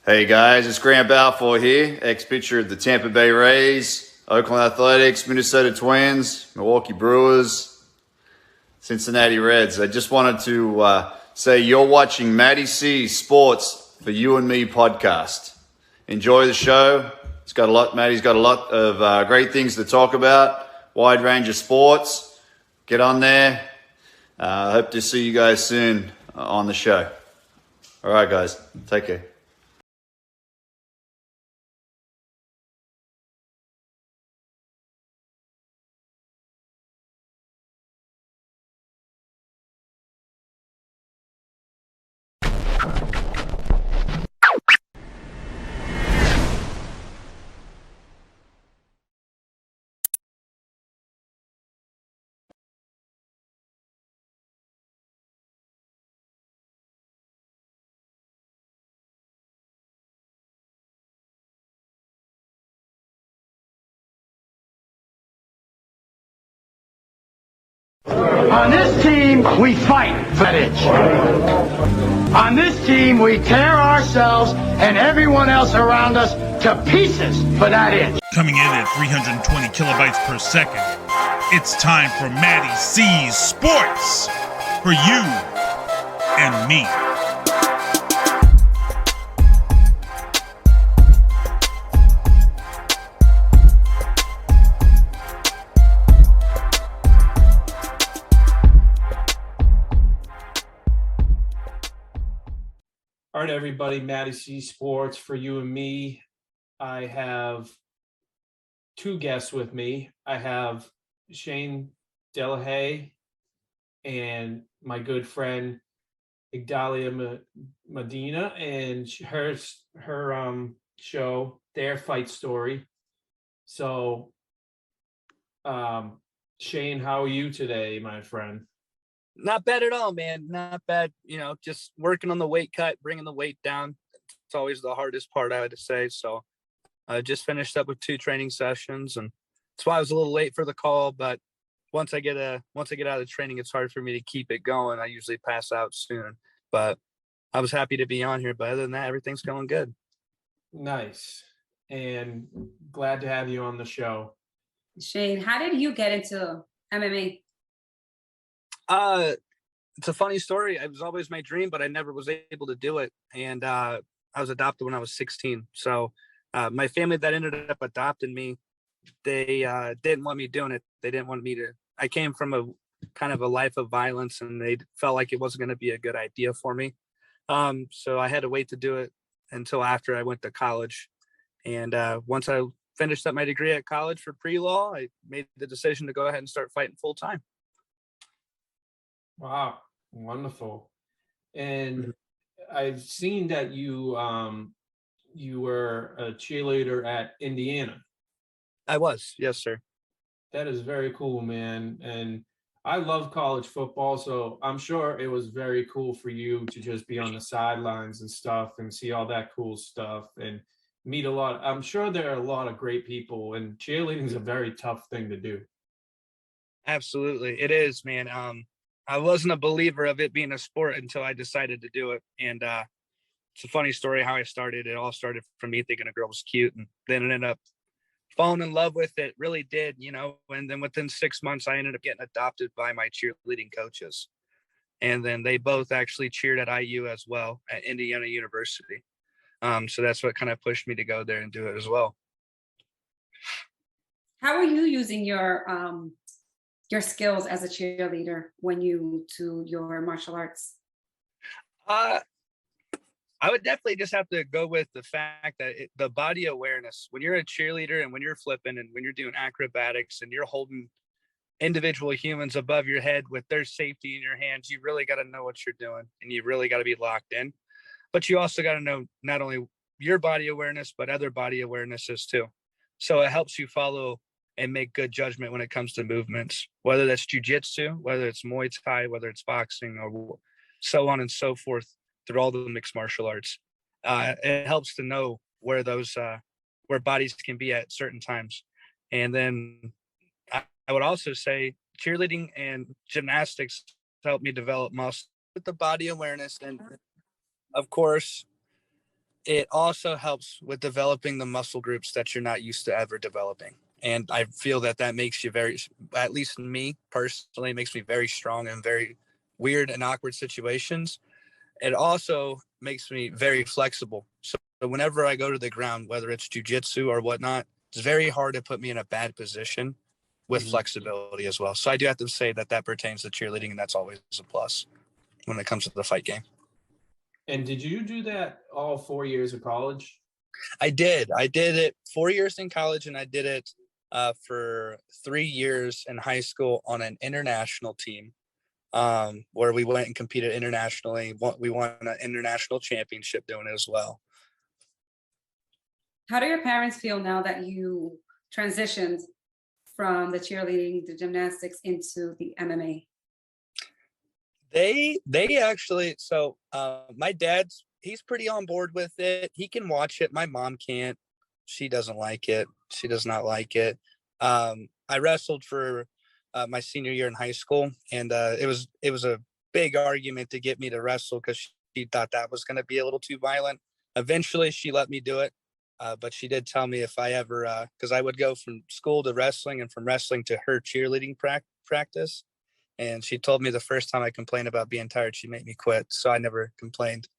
Hey guys, it's Grant Balfour here, ex-pitcher of the Tampa Bay Rays, Oakland Athletics, Minnesota Twins, Milwaukee Brewers, Cincinnati Reds. I just wanted to say you're watching Mattie C's Sports for You and Me podcast. Enjoy the show. Mattie's got a lot of great things to talk about, wide range of sports. Get on there. I hope to see you guys soon on the show. All right, guys. Take care. On this team, we fight for that itch. On this team, we tear ourselves and everyone else around us to pieces for that itch. Coming in at 320 kilobytes per second, it's time for Mattie C's Sports for You and Me. All right, everybody, Mattie C Sports for You and Me. I have two guests with me. I have Shane Dillehay and my good friend Igdalia Medina and her show, Their Fight Story. So, Shane, how are you today, my friend? Not bad at all, man. Not bad. Just working on the weight cut, bringing the weight down. It's always the hardest part, I would say. So I just finished up with 2 training sessions, and that's why I was a little late for the call. But once I get out of training, it's hard for me to keep it going. I usually pass out soon, but I was happy to be on here. But other than that, everything's going good. Nice. And glad to have you on the show. Shane, how did you get into MMA? It's a funny story. It was always my dream, but I never was able to do it. And I was adopted when I was 16. So my family that ended up adopting me, they didn't want me doing it. They didn't want me to. I came from a kind of a life of violence, and they felt like it wasn't going to be a good idea for me. So I had to wait to do it until after I went to college. And once I finished up my degree at college for pre-law, I made the decision to go ahead and start fighting full time. Wow, wonderful. And I've seen that you were a cheerleader at Indiana. I was, yes, sir. That is very cool, man. And I love college football, so I'm sure it was very cool for you to just be on the sidelines and stuff and see all that cool stuff and meet a lot. I'm sure there are a lot of great people, and cheerleading is a very tough thing to do. Absolutely. It is, man. I wasn't a believer of it being a sport until I decided to do it. And it's a funny story how I started. It all started from me thinking a girl was cute, and then it ended up falling in love with it. Really did, and then within 6 months, I ended up getting adopted by my cheerleading coaches. And then they both actually cheered at IU as well, at Indiana University. So that's what kind of pushed me to go there and do it as well. How are you using your skills as a cheerleader when you do your martial arts? I would definitely just have to go with the fact that the body awareness, when you're a cheerleader and when you're flipping and when you're doing acrobatics and you're holding individual humans above your head with their safety in your hands, you really got to know what you're doing, and you really got to be locked in. But you also got to know not only your body awareness, but other body awarenesses too. So it helps you follow and make good judgment when it comes to movements, whether that's jiu-jitsu, whether it's Muay Thai, whether it's boxing, or so on and so forth through all the mixed martial arts. It helps to know where those where bodies can be at certain times. And then I would also say cheerleading and gymnastics helped me develop muscle with the body awareness. And of course, it also helps with developing the muscle groups that you're not used to ever developing. And I feel that that makes you very, at least me personally, makes me very strong in very weird and awkward situations. It also makes me very flexible. So whenever I go to the ground, whether it's jujitsu or whatnot, it's very hard to put me in a bad position with flexibility as well. So I do have to say that that pertains to cheerleading, and that's always a plus when it comes to the fight game. And did you do that all 4 years of college? I did. I did it 4 years in college, and I did it for 3 years in high school on an international team, where we went and competed internationally. We won an international championship doing it as well. How do your parents feel now that you transitioned from the cheerleading, the gymnastics into the MMA? They actually, so my dad's, he's pretty on board with it. He can watch it. My mom can't. She doesn't like it. She does not like it. I wrestled for my senior year in high school, and it was a big argument to get me to wrestle because she thought that was going to be a little too violent. Eventually, she let me do it, but she did tell me if I ever, because I would go from school to wrestling and from wrestling to her cheerleading practice. And she told me the first time I complained about being tired, she made me quit. So I never complained.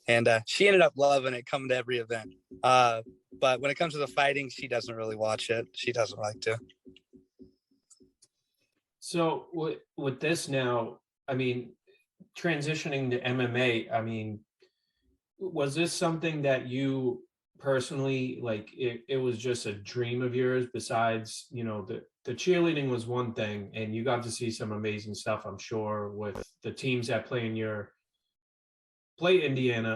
And she ended up loving it, coming to every event. But when it comes to the fighting, she doesn't really watch it. She doesn't like to. So with this now, I mean, transitioning to MMA, I mean, was this something that you personally, like, it was just a dream of yours besides, you know, the cheerleading was one thing, and you got to see some amazing stuff, I'm sure, with the teams that play Indiana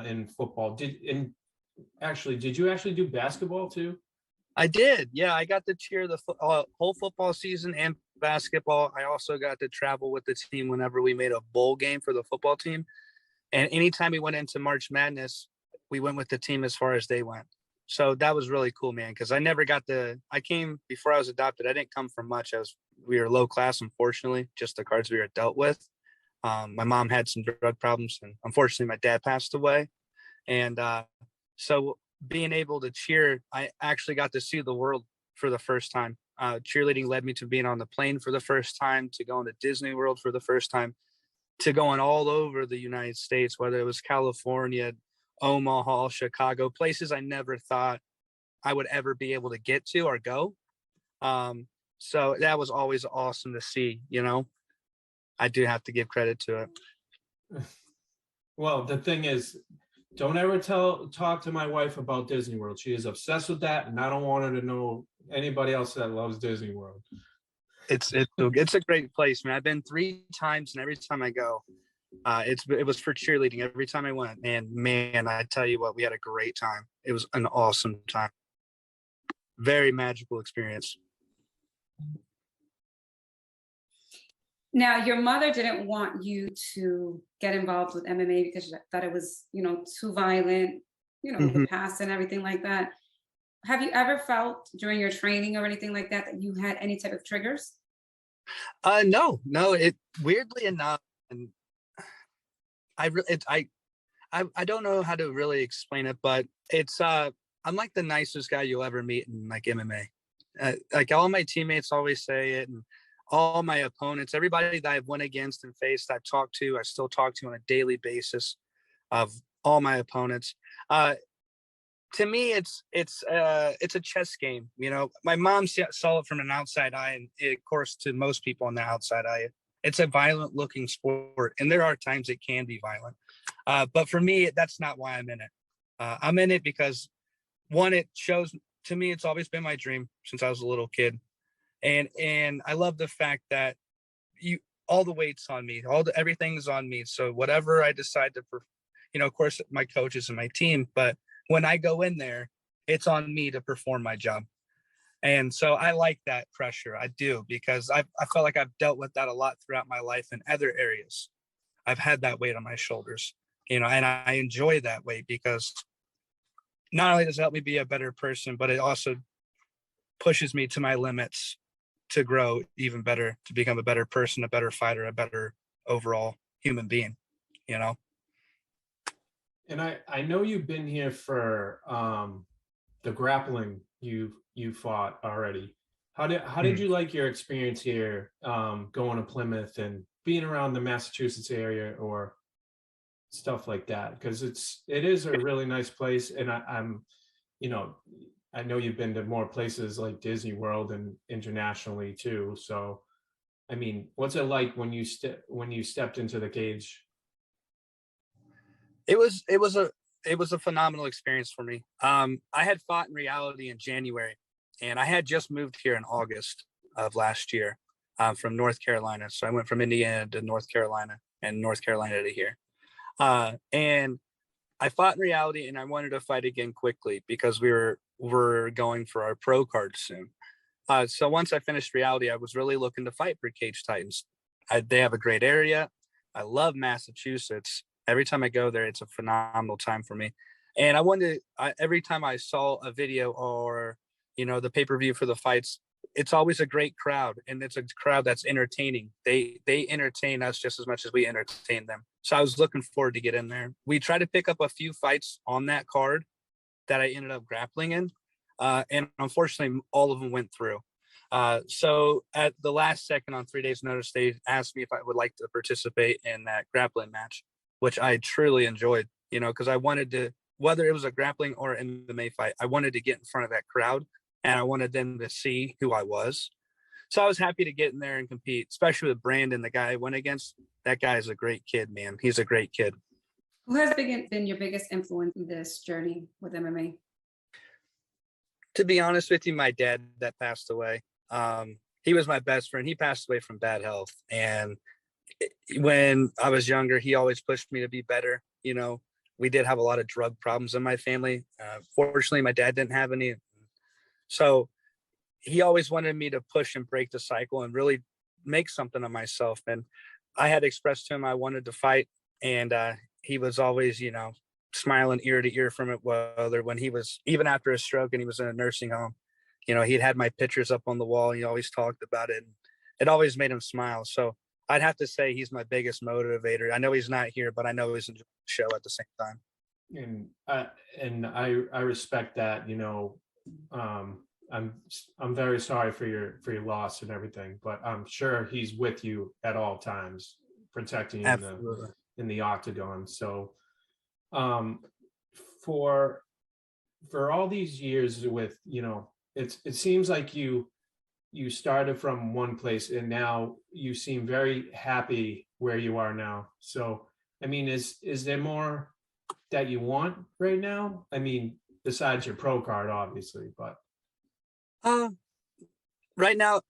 in football. Did you actually do basketball too? I did. Yeah, I got to cheer the whole football season and basketball. I also got to travel with the team whenever we made a bowl game for the football team. And anytime we went into March Madness, we went with the team as far as they went. So that was really cool, man, because I came before I was adopted. I didn't come from much. We were low class, unfortunately, just the cards we were dealt with. My mom had some drug problems, and unfortunately my dad passed away. And so being able to cheer, I actually got to see the world for the first time. Cheerleading led me to being on the plane for the first time, to going to Disney World for the first time, to going all over the United States, whether it was California, Omaha, Chicago, places I never thought I would ever be able to get to or go. So that was always awesome to see, you know. I do have to give credit to it. Well, the thing is, don't ever talk to my wife about Disney World. She is obsessed with that, and I don't want her to know anybody else that loves Disney World. It's a great place, man. I've been 3 times, and every time I go, it was for cheerleading every time I went. And man, I tell you what, we had a great time. It was an awesome time. Very magical experience. Now, your mother didn't want you to get involved with MMA because she thought it was, you know, too violent, you know, the past and everything like that. Have you ever felt during your training or anything like that you had any type of triggers? No. It weirdly enough, and I don't know how to really explain it, but it's I'm like the nicest guy you'll ever meet in like MMA. Like all my teammates always say it, and all my opponents, everybody that I've went against and faced, I still talk to on a daily basis of all my opponents. To me, it's a chess game. You know, my mom saw it from an outside eye, and of course, to most people on the outside eye, it's a violent looking sport, and there are times it can be violent. But for me, that's not why I'm in it. I'm in it because, one, it shows to me, it's always been my dream since I was a little kid. And I love the fact that all the weight's on me, everything's on me. So whatever I decide to, you know, of course, my coaches and my team, but when I go in there, it's on me to perform my job. And so I like that pressure. I do, because I felt like I've dealt with that a lot throughout my life in other areas. I've had that weight on my shoulders, you know, and I enjoy that weight because not only does it help me be a better person, but it also pushes me to my limits to grow even better, to become a better person, a better fighter, a better overall human being, you know? And I know you've been here for the grappling you fought already. How did you like your experience here, going to Plymouth and being around the Massachusetts area or stuff like that? Because it is a really nice place, and I'm, you know, I know you've been to more places like Disney World and internationally too. So, I mean, what's it like when you stepped into the cage? It was a phenomenal experience for me. I had fought in reality in January, and I had just moved here in August of last year, from North Carolina. So I went from Indiana to North Carolina and North Carolina to here. And I fought in reality, and I wanted to fight again quickly because we're going for our pro card soon. So once I finished reality, I was really looking to fight for Cage Titans. They have a great area. I love Massachusetts. Every time I go there, it's a phenomenal time for me. And every time I saw a video or, the pay-per-view for the fights, it's always a great crowd, and it's a crowd that's entertaining. They entertain us just as much as we entertain them. So I was looking forward to get in there. We tried to pick up a few fights on that card that I ended up grappling in. And unfortunately, all of them went through. So at the last second, on 3 days' notice, they asked me if I would like to participate in that grappling match, which I truly enjoyed, because I wanted to, whether it was a grappling or an MMA fight, I wanted to get in front of that crowd, and I wanted them to see who I was. So I was happy to get in there and compete, especially with Brandon, the guy I went against. That guy is a great kid, man. He's a great kid. Who has been your biggest influence in this journey with MMA? To be honest with you, my dad that passed away. He was my best friend. He passed away from bad health. And when I was younger, he always pushed me to be better. We did have a lot of drug problems in my family. Fortunately, my dad didn't have any. So he always wanted me to push and break the cycle and really make something of myself. And I had expressed to him I wanted to fight. And he was always, smiling ear to ear from it. Whether when he was, even after a stroke and he was in a nursing home, he'd had my pictures up on the wall. He always talked about it. And it always made him smile. So I'd have to say he's my biggest motivator. I know he's not here, but I know he's enjoying the show at the same time. And I respect that. I'm very sorry for your loss and everything, but I'm sure he's with you at all times, protecting you in the octagon. So, for all these years with, it seems like you started from one place and now you seem very happy where you are now. So, I mean, is there more that you want right now? I mean, besides your pro card, obviously, but. Right now,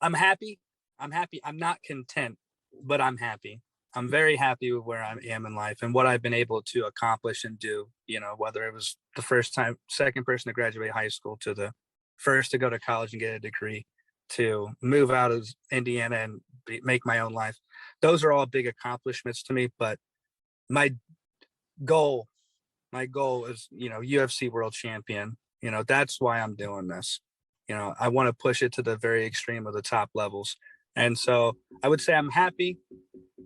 I'm happy. I'm not content, but I'm happy. I'm very happy with where I am in life and what I've been able to accomplish and do, whether it was the second person to graduate high school to the first to go to college and get a degree, to move out of Indiana and make my own life. Those are all big accomplishments to me, but my goal is, UFC world champion. That's why I'm doing this. I want to push it to the very extreme of the top levels. And so I would say I'm happy,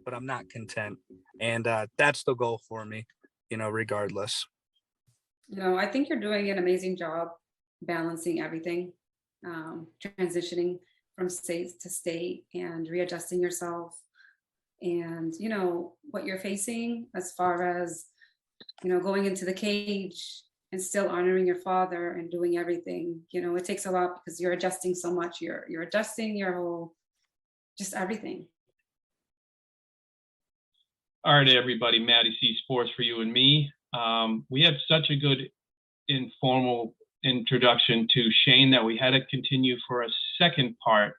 but I'm not content. And that's the goal for me, regardless. I think you're doing an amazing job balancing everything, transitioning from state to state and readjusting yourself. And, what you're facing as far as, going into the cage and still honoring your father and doing everything, it takes a lot because you're adjusting so much. You're adjusting your whole, just everything. All right, everybody, Mattie C Sports for you and me. We have such a good informal introduction to Shane that we had to continue for a second part.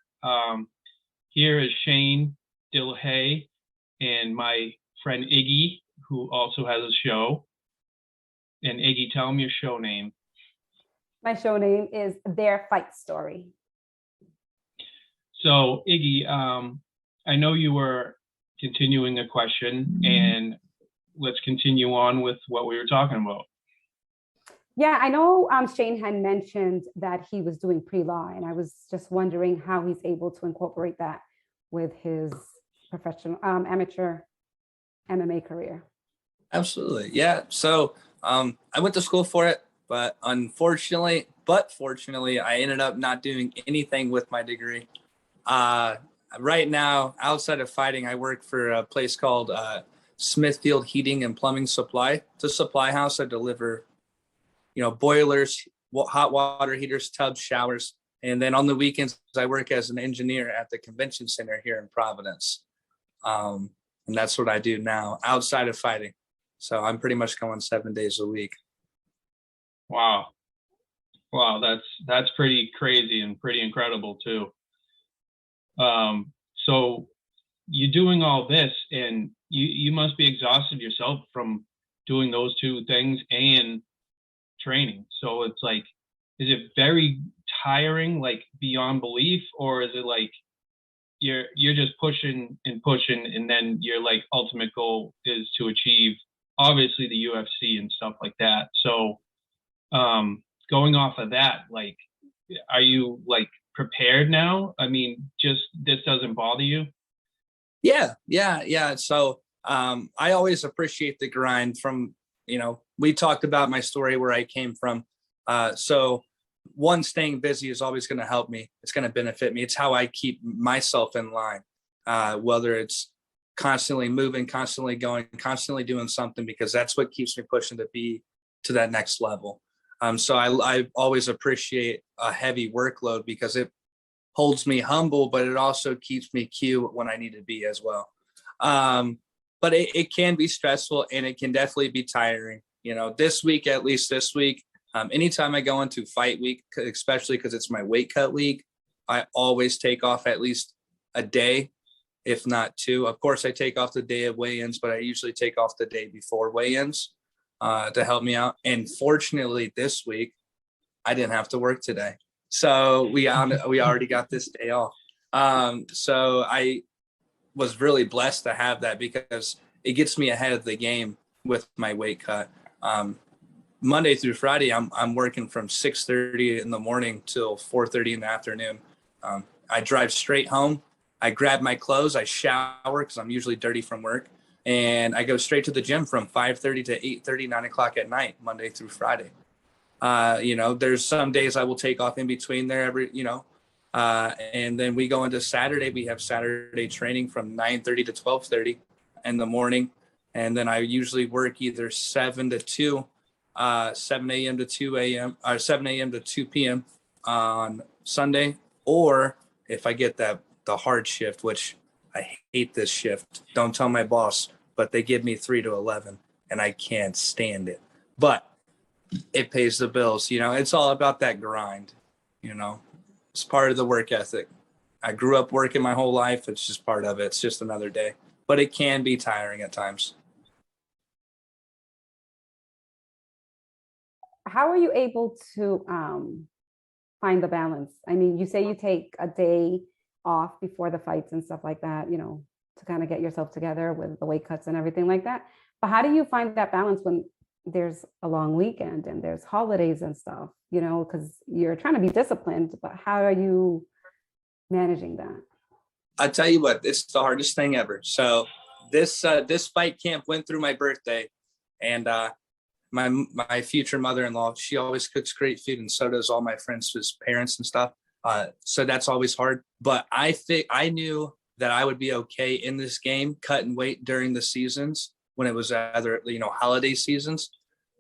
Here is Shane Dillehay and my friend Iggy, who also has a show. And Iggy, tell them your show name. My show name is Their Fight Story. So Iggy, I know you were continuing a question, and let's continue on with what we were talking about. Yeah, I know Shane had mentioned that he was doing pre-law, and I was just wondering how he's able to incorporate that with his professional amateur MMA career? Absolutely. Yeah. So I went to school for it, but fortunately, I ended up not doing anything with my degree. Right now, outside of fighting, I work for a place called Smithfield Heating and Plumbing Supply. It's a supply house. I deliver, boilers, hot water heaters, tubs, showers. And then on the weekends, I work as an engineer at the convention center here in Providence. And that's what I do now outside of fighting. So I'm pretty much going 7 days a week. Wow. That's pretty crazy and pretty incredible too. So you're doing all this, and you must be exhausted yourself from doing those two things and training. So it's like, is it very tiring, like beyond belief, or is it like you're just pushing, and then your like ultimate goal is to achieve obviously the UFC and stuff like that? So going off of that, like, are you like prepared now? I mean, just this doesn't bother you? Yeah. So I always appreciate the grind from, we talked about my story where I came from. So one, staying busy is always going to help me. It's going to benefit me. It's how I keep myself in line, whether it's constantly moving, constantly going, constantly doing something, because that's what keeps me pushing to be to that next level. So I always appreciate a heavy workload because it holds me humble, but it also keeps me cute when I need to be as well. But it can be stressful, and it can definitely be tiring. This week, anytime I go into fight week, especially because it's my weight cut week, I always take off at least a day, if not two. Of course, I take off the day of weigh-ins, but I usually take off the day before weigh-ins to help me out. And fortunately, this week, I didn't have to work today. So we already got this day off. So I was really blessed to have that because it gets me ahead of the game with my weight cut. Monday through Friday, I'm working from 6:30 in the morning till 4:30 in the afternoon. I drive straight home. I grab my clothes. I shower because I'm usually dirty from work. And I go straight to the gym from 5:30 to 8:30, 9 o'clock at night, Monday through Friday. There's some days I will take off in between there and then we go into Saturday. We have Saturday training from 9:30 to 12:30 in the morning. And then I usually work either 7 to 2, 7 a.m. to 2 a.m. or 7 a.m. to 2 p.m. on Sunday. Or if I get the hard shift, which I hate this shift. Don't tell my boss, but they give me 3 to 11 and I can't stand it. But it pays the bills. It's all about that grind. It's part of the work ethic. I grew up working my whole life. It's just part of it. It's just another day, but it can be tiring at times. How are you able to find the balance? I mean, you say you take a day off before the fights and stuff like that, to kind of get yourself together with the weight cuts and everything like that. But how do you find that balance when there's a long weekend and there's holidays and stuff, because you're trying to be disciplined, but how are you managing that? I tell you what, it's the hardest thing ever. So this fight camp went through my birthday, and my future mother-in-law, she always cooks great food, and so does all my friends, his parents and stuff. So that's always hard. But I knew that I would be okay in this game, cutting weight during the seasons when it was either, holiday seasons,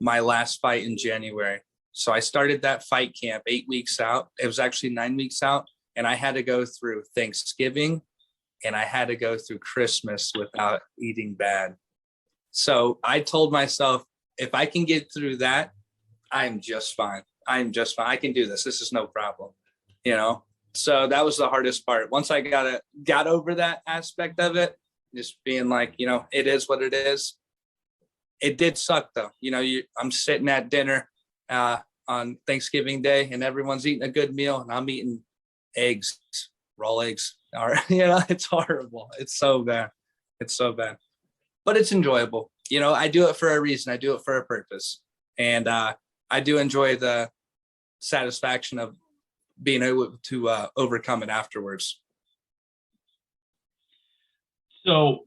my last fight in January. So I started that fight camp 8 weeks out. It was actually 9 weeks out. And I had to go through Thanksgiving and I had to go through Christmas without eating bad. So I told myself, if I can get through that, I'm just fine. I can do this. This is no problem. So that was the hardest part. Once I got over that aspect of it, just being like, it is what it is. It did suck though. I'm sitting at dinner on Thanksgiving Day and everyone's eating a good meal and I'm eating eggs, raw eggs. It's horrible. It's so bad. But it's enjoyable. I do it for a reason. I do it for a purpose. And I do enjoy the satisfaction of being able to overcome it afterwards. So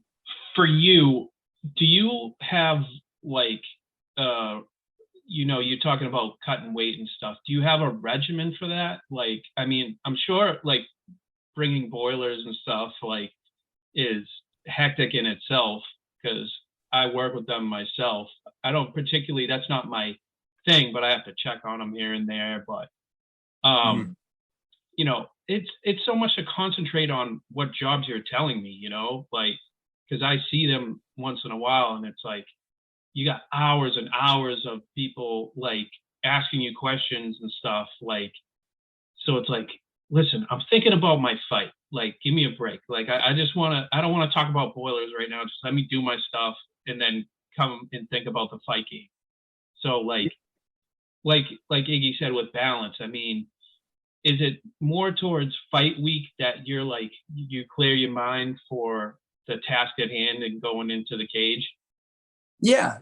for you, do you have like, you're talking about cutting weight and stuff. Do you have a regimen for that? Like, I mean, I'm sure like bringing boilers and stuff like is hectic in itself because I work with them myself. I don't particularly, that's not my thing, but I have to check on them here and there. But, it's so much to concentrate on what jobs you're telling me, like, because I see them once in a while and it's like, you got hours and hours of people like asking you questions and stuff. Like, so it's like, listen, I'm thinking about my fight. Like, give me a break. Like, I don't want to talk about boilers right now. Just let me do my stuff and then come and think about the fight game. So like Iggy said with balance, I mean, is it more towards fight week that you're like, you clear your mind for the task at hand and going into the cage? Yeah.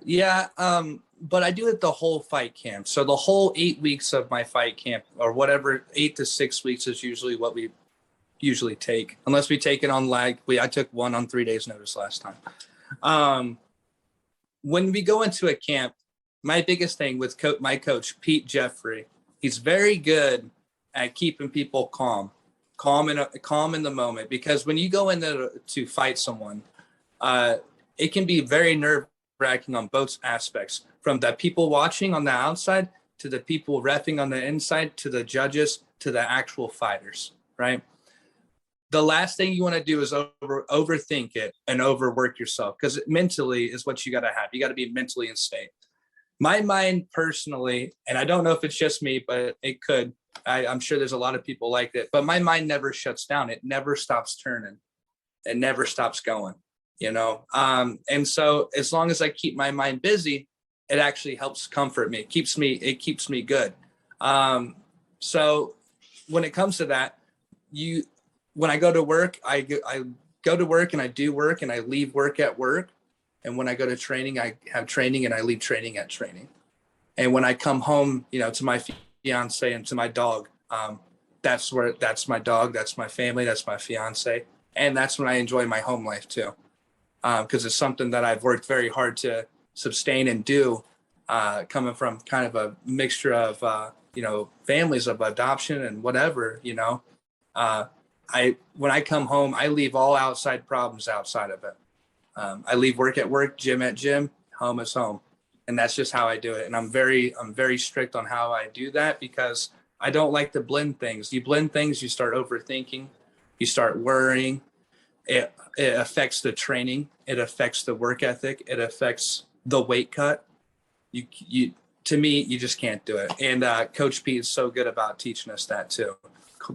But I do it the whole fight camp. So the whole 8 weeks of my fight camp or whatever, 8 to 6 weeks is usually what we usually take, unless we take it on lag. I took one on 3 days notice last time. When we go into a camp, my biggest thing with my coach, Pete Jeffrey, he's very good at keeping people calm in the moment, because when you go in there to fight someone, it can be very nerve-wracking on both aspects, from the people watching on the outside to the people reffing on the inside to the judges to the actual fighters, right? The last thing you want to do is overthink it and overwork yourself, because mentally is what you got to have. You got to be mentally in state. My mind personally, and I don't know if it's just me, but it could, I'm sure there's a lot of people like that, but my mind never shuts down. It never stops turning. It never stops going, and so as long as I keep my mind busy, it actually helps comfort me. It keeps me good. So when it comes to that, when I go to work, I go to work and I do work and I leave work at work. And when I go to training, I have training and I leave training at training. And when I come home, to my fiance and to my dog, that's my dog, that's my family, that's my fiance. And that's when I enjoy my home life too. Because it's something that I've worked very hard to sustain and do, coming from kind of a mixture of, families of adoption and whatever, when I come home, I leave all outside problems outside of it. I leave work at work, gym at gym, home is home. And that's just how I do it. And I'm very strict on how I do that, because I don't like to blend things. You blend things, you start overthinking, you start worrying. It affects the training. It affects the work ethic. It affects the weight cut. To me, you just can't do it. And Coach Pete is so good about teaching us that too.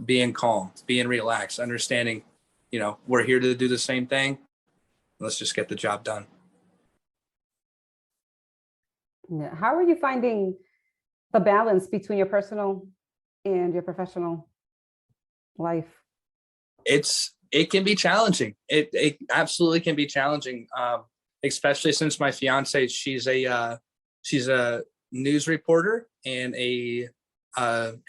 Being calm, being relaxed, understanding, we're here to do the same thing. Let's just get the job done. Yeah. How are you finding the balance between your personal and your professional life? It can be challenging. It absolutely can be challenging, especially since my fiance, she's a news reporter and a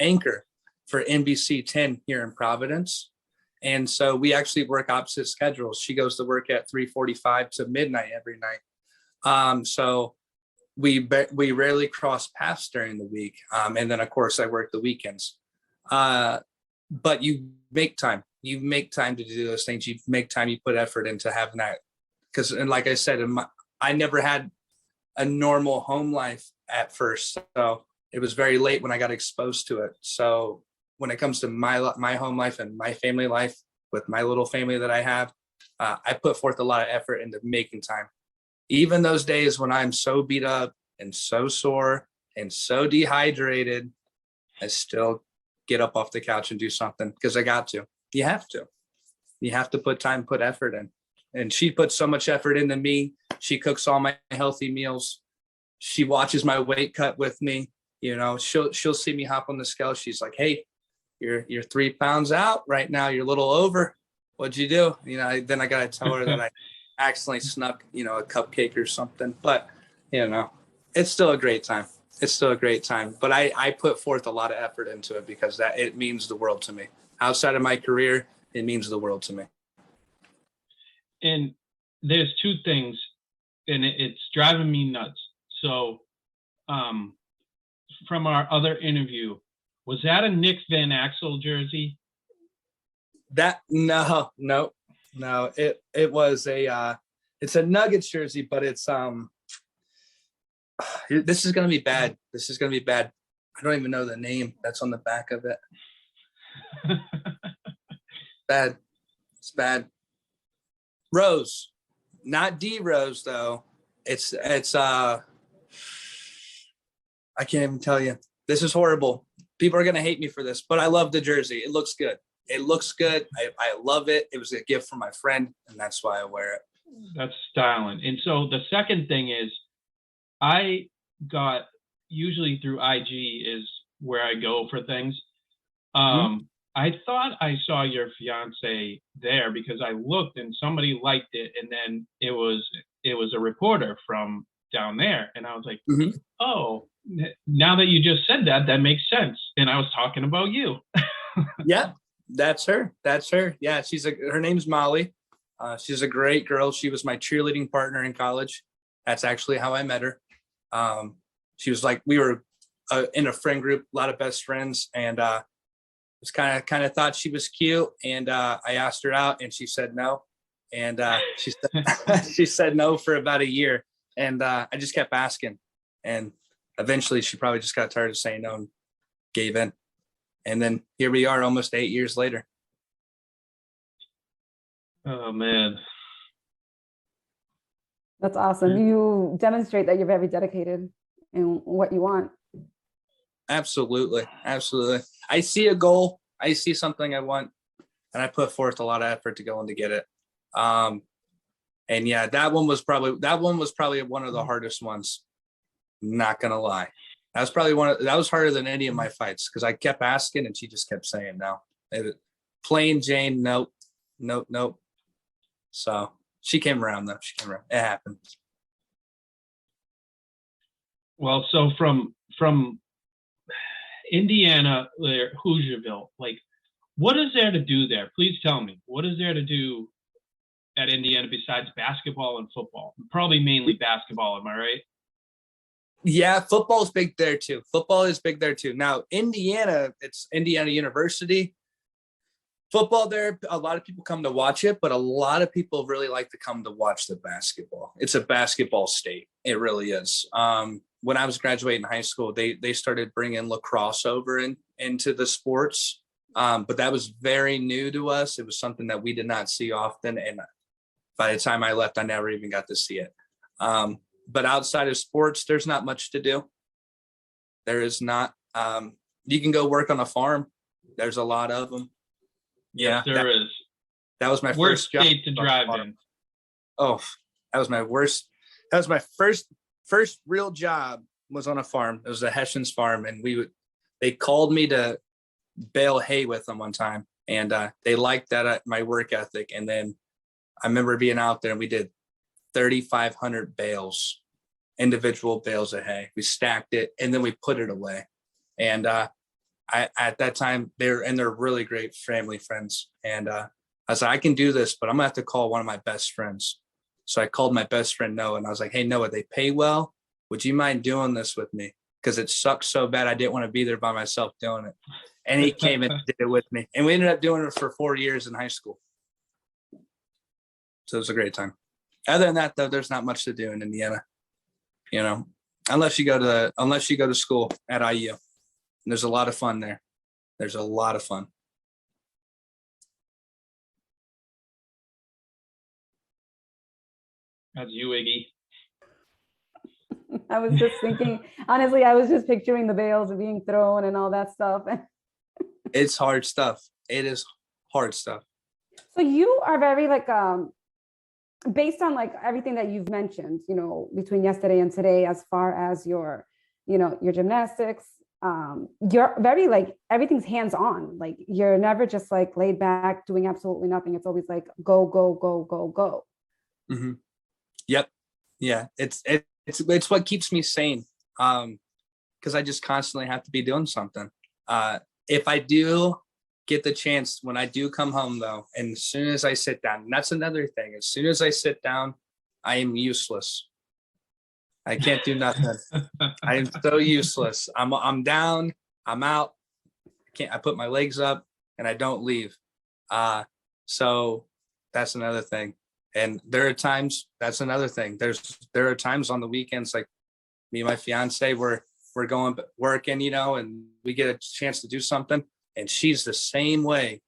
anchor for NBC 10 here in Providence. And so we actually work opposite schedules. She goes to work at 3:45 to midnight every night. So we rarely cross paths during the week. And then of course I work the weekends. But you make time. You make time to do those things. You make time, you put effort into having that. And like I said, I never had a normal home life at first. So it was very late when I got exposed to it. So when it comes to my home life and my family life with my little family that I have, I put forth a lot of effort into making time. Even those days when I'm so beat up and so sore and so dehydrated, I still get up off the couch and do something, because I got to. You have to put time, put effort in. And she puts so much effort into me. She cooks all my healthy meals. She watches my weight cut with me. She'll see me hop on the scale. She's like, "Hey, you're 3 pounds out right now. You're a little over. What'd you do?" Then I got to tell her that I accidentally snuck, a cupcake or something. But, it's still a great time. But I put forth a lot of effort into it, because it means the world to me. Outside of my career, it means the world to me. And there's two things and it's driving me nuts. So, from our other interview, was that a Nick Van Axel jersey? No. It was it's a Nuggets jersey, but it's this is gonna be bad. I don't even know the name that's on the back of it. Bad. It's bad. Rose, not D Rose though. It's I can't even tell you. This is horrible. People are gonna hate me for this, but I love the jersey. It looks good. I love it. It was a gift from my friend, and that's why I wear it. That's styling. And so the second thing is, I got, usually through IG is where I go for things. I thought I saw your fiance there because I looked and somebody liked it, and then it was a reporter from down there, and I was like, oh, now that you just said that, that makes sense. And I was talking about you. Yeah, that's her. Yeah, her name's Molly. She's a great girl. She was my cheerleading partner in college. That's actually how I met her. She was like, we were in a friend group, a lot of best friends, and was kind of thought she was cute, and I asked her out, and she said no, and she said no for about a year, and I just kept asking, and eventually she probably just got tired of saying no and gave in, and then here we are, almost 8 years later. Oh man, That's awesome. You demonstrate that you're very dedicated in what you want. Absolutely. I see a goal. I see something I want, and I put forth a lot of effort to go in to get it. And yeah, that one was probably one of the hardest ones. Not gonna lie, that was harder than any of my fights because I kept asking and she just kept saying no. Plain Jane, nope. So she came around though. It happened. well, so from Indiana, Hoosierville, like, what is there to do there? Please tell me, what is there to do at Indiana besides basketball and football? Probably mainly basketball, am I right? Yeah, football's big there too. Now, Indiana, it's Indiana University. Football there, a lot of people come to watch it, but a lot of people really like to come to watch the basketball. It's a basketball state. It really is. When I was graduating high school, they started bringing lacrosse over into the sports, but that was very new to us. It was something that we did not see often, and by the time I left, I never even got to see it. But outside of sports, there's not much to do. There is not. You can go work on a farm. There's a lot of them. Yes, there is. That was my worst first job state to drive in. Oh, that was my worst. That was my first real job was on a farm. It was a Hessian's farm, and they called me to bale hay with them one time, and they liked that my work ethic. And then I remember being out there, and we did 3,500 bales, individual bales of hay. We stacked it, and then we put it away. And at that time, they're really great family friends. And I said, I can do this, but I'm gonna have to call one of my best friends. So I called my best friend Noah, and I was like, hey, Noah, they pay well. Would you mind doing this with me? Because it sucked so bad, I didn't want to be there by myself doing it. And he came and did it with me. And we ended up doing it for 4 years in high school. So it was a great time. Other than that, though, there's not much to do in Indiana, unless you go to school at IU. And there's a lot of fun there. There's a lot of fun. That's you, Iggy. I was just thinking, honestly, I was just picturing the bales being thrown and all that stuff. It's hard stuff. It is hard stuff. So you are very based on everything that you've mentioned, between yesterday and today, as far as your gymnastics, you're very everything's hands-on. You're never just laid back doing absolutely nothing. It's always go, go, go, go, go. Mm-hmm. Yep. Yeah. It's what keeps me sane. Because I just constantly have to be doing something. If I do get the chance, when I do come home though, and as soon as I sit down, and that's another thing, as soon as I sit down, I am useless. I can't do nothing. I am so useless. I'm down. I'm out. I put my legs up and I don't leave. So that's another thing. And there are times, that's another thing. There are times on the weekends, like me and my fiance, we're going working, and we get a chance to do something, and she's the same way.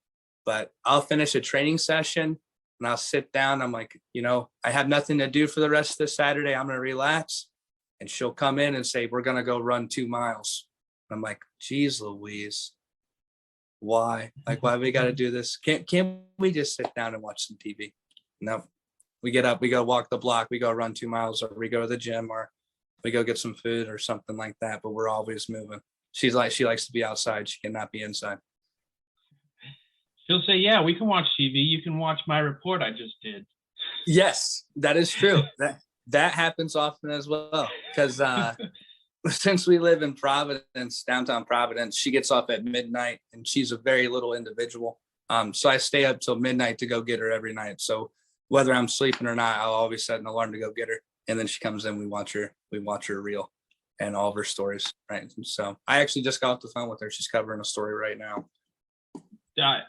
But I'll finish a training session and I'll sit down. I'm like, I have nothing to do for the rest of the Saturday. I'm going to relax. And she'll come in and say, we're going to go run 2 miles. I'm like, geez, Louise, why? Like, why we got to do this? Can't we just sit down and watch some TV? No, we get up, we go walk the block, we go run 2 miles, or we go to the gym, or we go get some food or something like that. But we're always moving. She likes to be outside. She cannot be inside. She'll say, yeah, we can watch TV. You can watch my report I just did. Yes, that is true. That happens often as well. Because since we live in Providence, downtown Providence, she gets off at midnight, and she's a very little individual. So I stay up till midnight to go get her every night. So whether I'm sleeping or not, I'll always set an alarm to go get her. And then she comes in, we watch her reel and all of her stories. Right. So I actually just got off the phone with her. She's covering a story right now.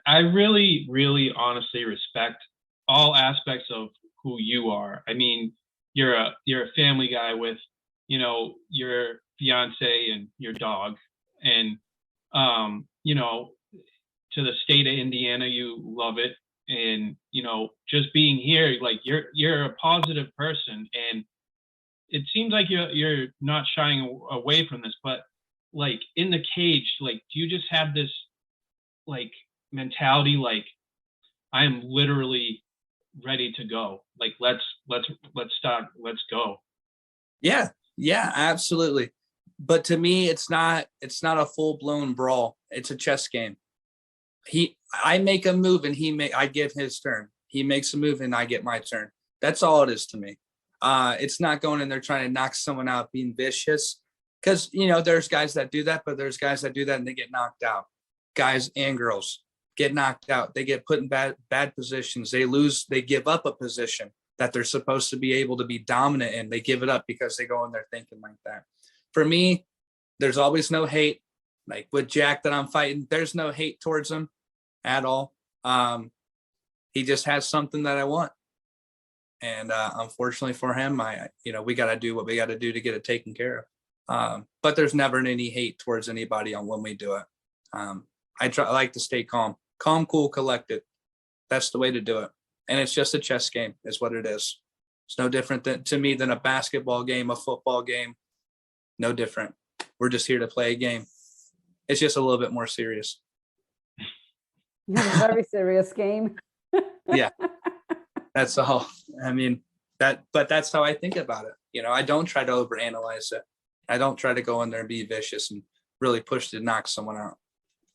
I really, really honestly respect all aspects of who you are. I mean, you're a family guy with, your fiance and your dog, and, to the state of Indiana, you love it. And, just being here, like you're a positive person, and it seems like you're not shying away from this, but like in the cage, like, do you just have this like mentality, like I am literally ready to go, like let's start, let's go? Yeah, absolutely. But to me, it's not a full-blown brawl. It's a chess game. I make a move and I get his turn. He makes a move and I get my turn. That's all it is to me. It's not going in there trying to knock someone out, being vicious, because there's guys that do that, but there's guys that do that and they get knocked out. Guys and girls get knocked out. They get put in bad positions. They lose. They give up a position that they're supposed to be able to be dominant in. They give it up because they go in there thinking like that. For me, there's always no hate. Like with Jack that I'm fighting, there's no hate towards him at all. He just has something that I want. And unfortunately for him, we got to do what we got to do to get it taken care of. But there's never any hate towards anybody on when we do it. I like to stay calm, cool, collected. That's the way to do it. And it's just a chess game is what it is. It's no different to me than a basketball game, a football game. No different. We're just here to play a game. It's just a little bit more serious. You have a very serious game. Yeah, that's all. I mean, but that's how I think about it. I don't try to overanalyze it. I don't try to go in there and be vicious and really push to knock someone out.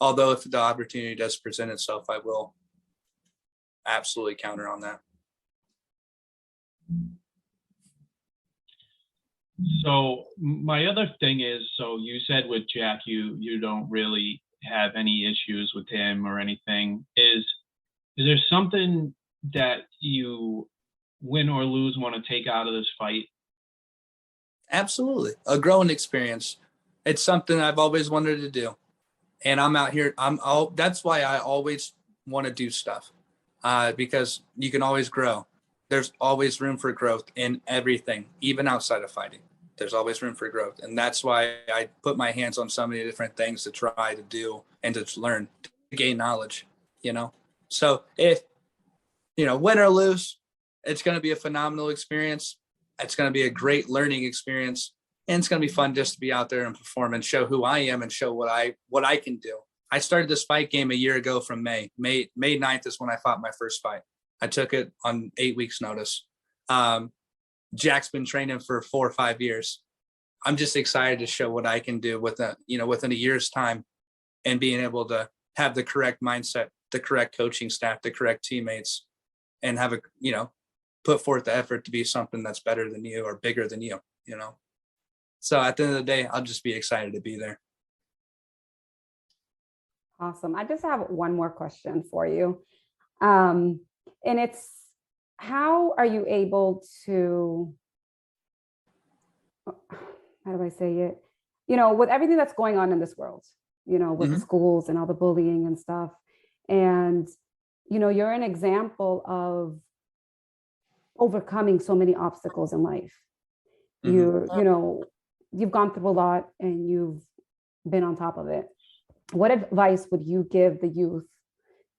Although if the opportunity does present itself, I will absolutely counter on that. So my other thing is, so you said with Jack, you don't really have any issues with him or anything. Is there something that you, win or lose, want to take out of this fight? Absolutely. A growing experience. It's something I've always wanted to do. And I'm out here. That's why I always want to do stuff, because you can always grow. There's always room for growth in everything, even outside of fighting. There's always room for growth. And that's why I put my hands on so many different things to try to do and to learn, to gain knowledge, So if, win or lose, it's going to be a phenomenal experience. It's going to be a great learning experience. And it's going to be fun just to be out there and perform and show who I am and show what I can do. I started this fight game a year ago from May 9th is when I fought my first fight. I took it on 8 weeks notice. Jack's been training for 4 or 5 years. I'm just excited to show what I can do within a year's time, and being able to have the correct mindset, the correct coaching staff, the correct teammates, and have put forth the effort to be something that's better than you or bigger than you, So at the end of the day, I'll just be excited to be there. Awesome. I just have one more question for you. And it's, how are you able to how do I say it? You know, with everything that's going on in this world, you know, with the schools and all the bullying and stuff. And, you know, you're an example of overcoming so many obstacles in life. You know, you've gone through a lot and you've been on top of it. What advice would you give the youth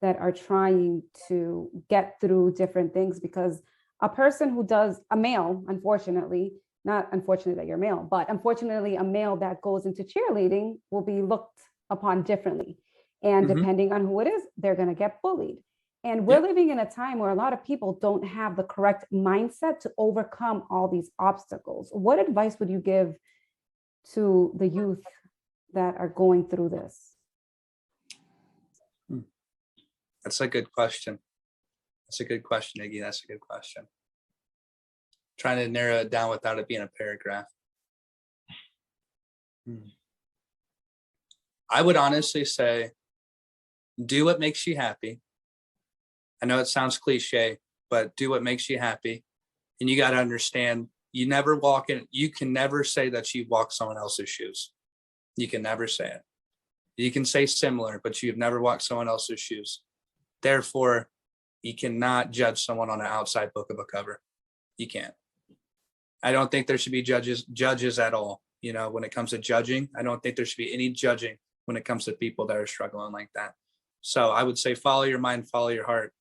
that are trying to get through different things? Because a person who does, a male, unfortunately, not unfortunately that you're male, but unfortunately a male that goes into cheerleading will be looked upon differently. And depending on who it is, they're going to get bullied. And we're living in a time where a lot of people don't have the correct mindset to overcome all these obstacles. What advice would you give to the youth that are going through this? That's a good question. That's a good question, Iggy. That's a good question. Trying to narrow it down without it being a paragraph. I would honestly say, do what makes you happy. I know it sounds cliche, but do what makes you happy. And you got to understand, you can never say that you walk someone else's shoes. You can never say it. You can say similar, but you've never walked someone else's shoes. Therefore, you cannot judge someone on an outside book of a cover. You can't. I don't think there should be judges at all. You know, when it comes to judging, I don't think there should be any judging when it comes to people that are struggling like that. So I would say, follow your mind, follow your heart,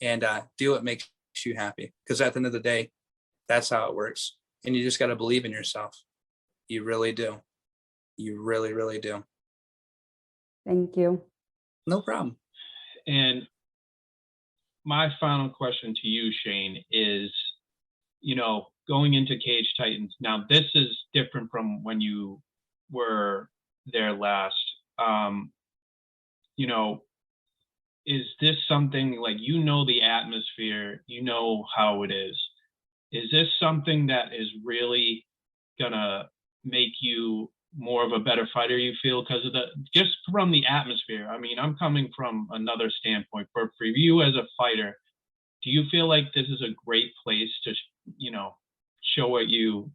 and do what makes you happy. Because at the end of the day, that's how it works. And you just got to believe in yourself. You really do. You really, really do. Thank you. No problem. And my final question to you, Shane, is, you know, going into Cage Titans. Now, this is different from when you were there last. You know, is this something like, you know, the atmosphere, you know how it is. Is this something that is really gonna make you more of a better fighter, you feel, because of just from the atmosphere? I mean, I'm coming from another standpoint. For you as a fighter, do you feel like this is a great place to, you know, show what you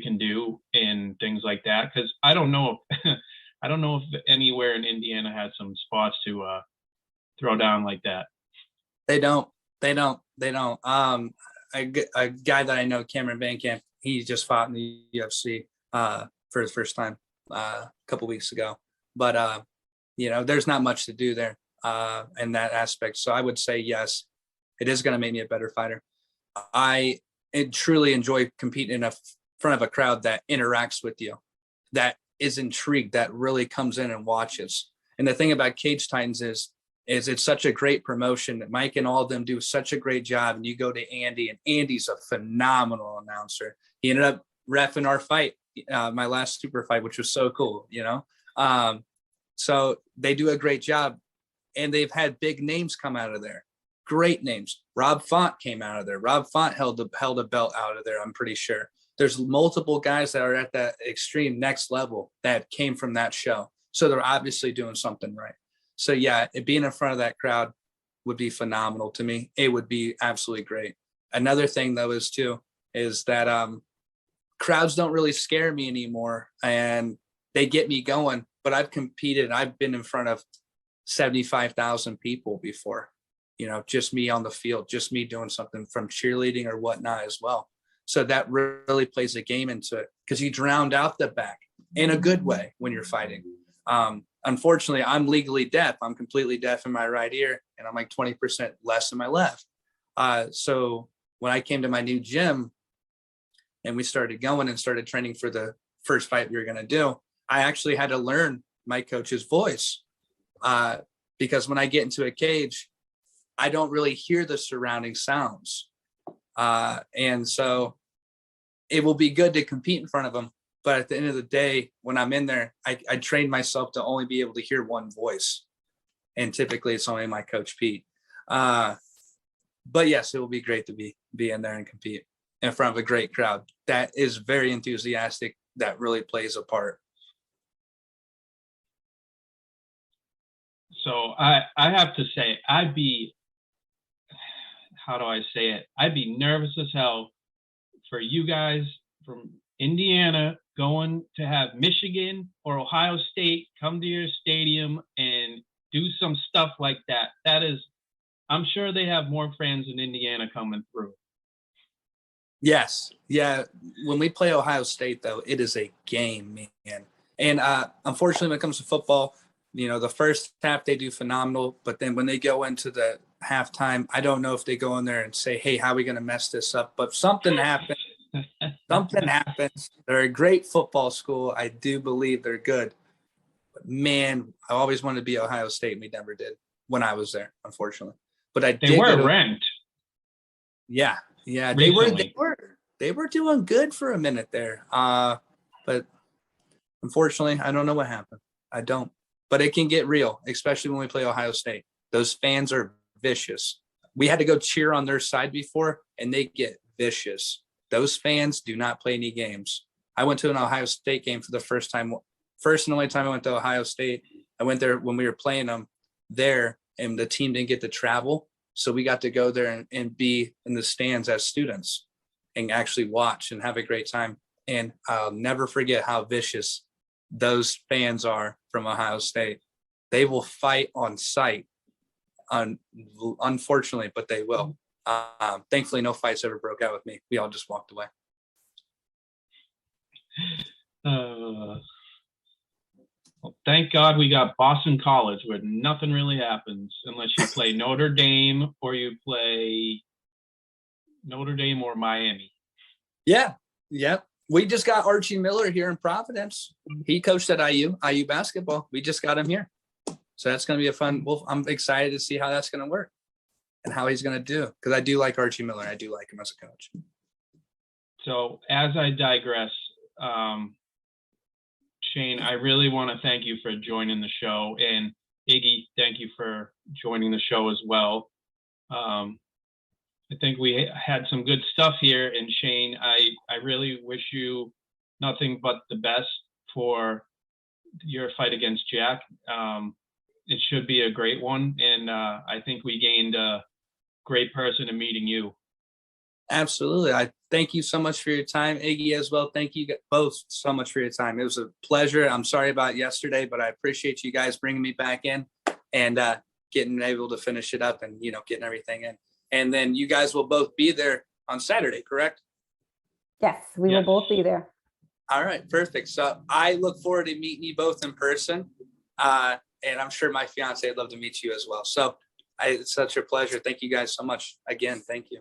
can do and things like that? Because I don't know if I don't know if anywhere in Indiana has some spots to throw down like that. They don't. A guy that I know, Cameron Bankamp, he just fought in the UFC for his first time a couple weeks ago. But you know, there's not much to do there in that aspect. So I would say yes, it is going to make me a better fighter. I truly enjoy competing in front of a crowd that interacts with you, that is intrigued, that really comes in and watches. And the thing about Cage Titans is it's such a great promotion that Mike and all of them do such a great job. And you go to Andy, and Andy's a phenomenal announcer. He ended up reffing our fight, my last super fight, which was so cool, you know? So they do a great job, and they've had big names come out of there. Great names. Rob Font came out of there. Rob Font held a belt out of there, I'm pretty sure. There's multiple guys that are at that extreme next level that came from that show. So they're obviously doing something right. So yeah, being in front of that crowd would be phenomenal to me. It would be absolutely great. Another thing though is that crowds don't really scare me anymore, and they get me going. But I've competed. I've been in front of 75,000 people before, you know, just me on the field, just me doing something from cheerleading or whatnot as well. So that really plays a game into it, because you drowned out the back in a good way when you're fighting. Unfortunately, I'm legally deaf. I'm completely deaf in my right ear, and I'm like 20% less in my left. So when I came to my new gym and we started going and started training for the first fight we were going to do, I actually had to learn my coach's voice, because when I get into a cage, I don't really hear the surrounding sounds. And so it will be good to compete in front of them. But at the end of the day, when I'm in there, I train myself to only be able to hear one voice. And typically it's only my coach, Pete. But yes, it will be great to be in there and compete in front of a great crowd that is very enthusiastic, that really plays a part. So I have to say, I'd be nervous as hell for you guys Indiana going to have Michigan or Ohio State come to your stadium and do some stuff like that. That is, I'm sure they have more fans in Indiana coming through. Yes. Yeah. When we play Ohio State, though, it is a game, man. And unfortunately, when it comes to football, the first half they do phenomenal. But then when they go into the halftime, I don't know if they go in there and say, hey, how are we going to mess this up? But something happens. Something happens. They're a great football school. I do believe they're good. But, man, I always wanted to be Ohio State, and we never did when I was there, unfortunately. But they were ranked. Yeah. Yeah, Recently. they were doing good for a minute there. But unfortunately, I don't know what happened. I don't. But it can get real, especially when we play Ohio State. Those fans are vicious. We had to go cheer on their side before, and they get vicious. Those fans do not play any games. I went to an Ohio State game for the first and only time I went to Ohio State. I went there when we were playing them there, and the team didn't get to travel. So we got to go there and be in the stands as students and actually watch and have a great time. And I'll never forget how vicious those fans are from Ohio State. They will fight on sight, unfortunately, but they will. Thankfully, no fights ever broke out with me. We all just walked away. Well, thank God we got Boston College, where nothing really happens unless you play Notre Dame or you play Notre Dame or Miami. Yeah. We just got Archie Miller here in Providence. He coached at IU basketball. We just got him here. So that's going to be a fun. Well, I'm excited to see how that's going to work and how he's going to do. Because I do like Archie Miller. I do like him as a coach. So as I digress, Shane, I really want to thank you for joining the show, and Iggy, thank you for joining the show as well. I think we had some good stuff here, and Shane, I really wish you nothing but the best for your fight against Jack. It should be a great one, and I think we gained a great person in meeting you. Absolutely. I thank you so much for your time, Iggy, as well. Thank you both so much for your time. It was a pleasure. I'm sorry about yesterday, but I appreciate you guys bringing me back in and getting able to finish it up and, getting everything in. And then you guys will both be there on Saturday, correct? Yes, we will both be there. All right, perfect. So I look forward to meeting you both in person. And I'm sure my fiance would love to meet you as well. So it's such a pleasure. Thank you guys so much. Again, thank you.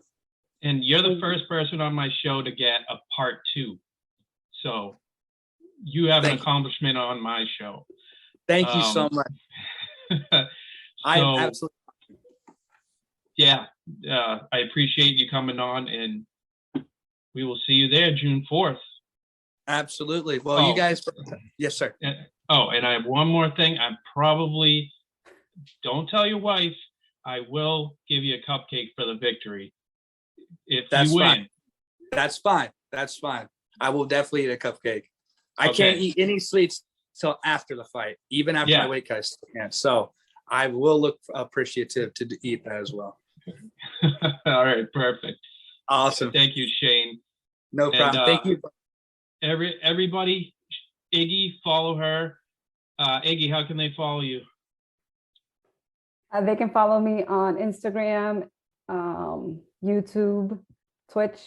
And you're the first person on my show to get a part 2. So you have an accomplishment on my show. Thank you so much. I absolutely. Yeah, I appreciate you coming on, and we will see you there June 4th. Absolutely. Well, you guys. Yes, sir. And I have one more thing. Don't tell your wife, I will give you a cupcake for the victory. If you win. That's fine. I will definitely eat a cupcake. I can't eat any sweets till after the fight, even after my weight cut. I still can't. So I will look appreciative to eat that as well. All right, perfect. Awesome. Thank you, Shane. No problem. Thank you. Everybody, Iggy, follow her. Iggy, how can they follow you? They can follow me on Instagram, YouTube, Twitch.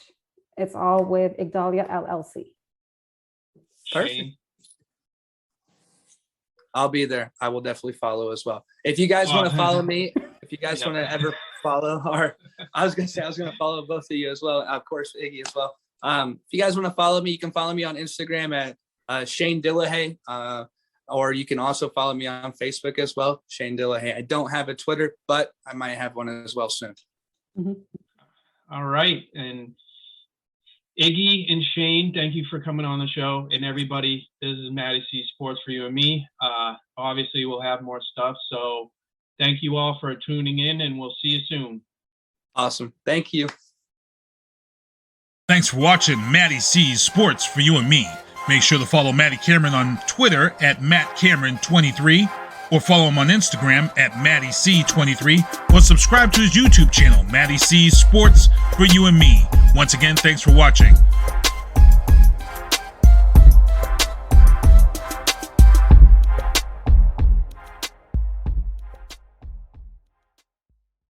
It's all with Igdalia LLC. Perfect. I'll be there. I will definitely follow as well. If you guys want to follow me, if you guys want to ever follow, or I was going to follow both of you as well. Of course, Iggy as well. If you guys want to follow me, you can follow me on Instagram at Shane Dillehay, or you can also follow me on Facebook as well, Shane Dillehay. I don't have a Twitter, but I might have one as well soon. Mm-hmm. All right. And Iggy and Shane, thank you for coming on the show. And everybody, this is Mattie C Sports for you and me. Obviously, we'll have more stuff. So thank you all for tuning in, and we'll see you soon. Awesome. Thank you. Thanks for watching Mattie C Sports for you and me. Make sure to follow Matty Cameron on Twitter at MattCameron23, or follow him on Instagram at MattieC23, or subscribe to his YouTube channel, Mattie C Sports for you and me. Once again, thanks for watching.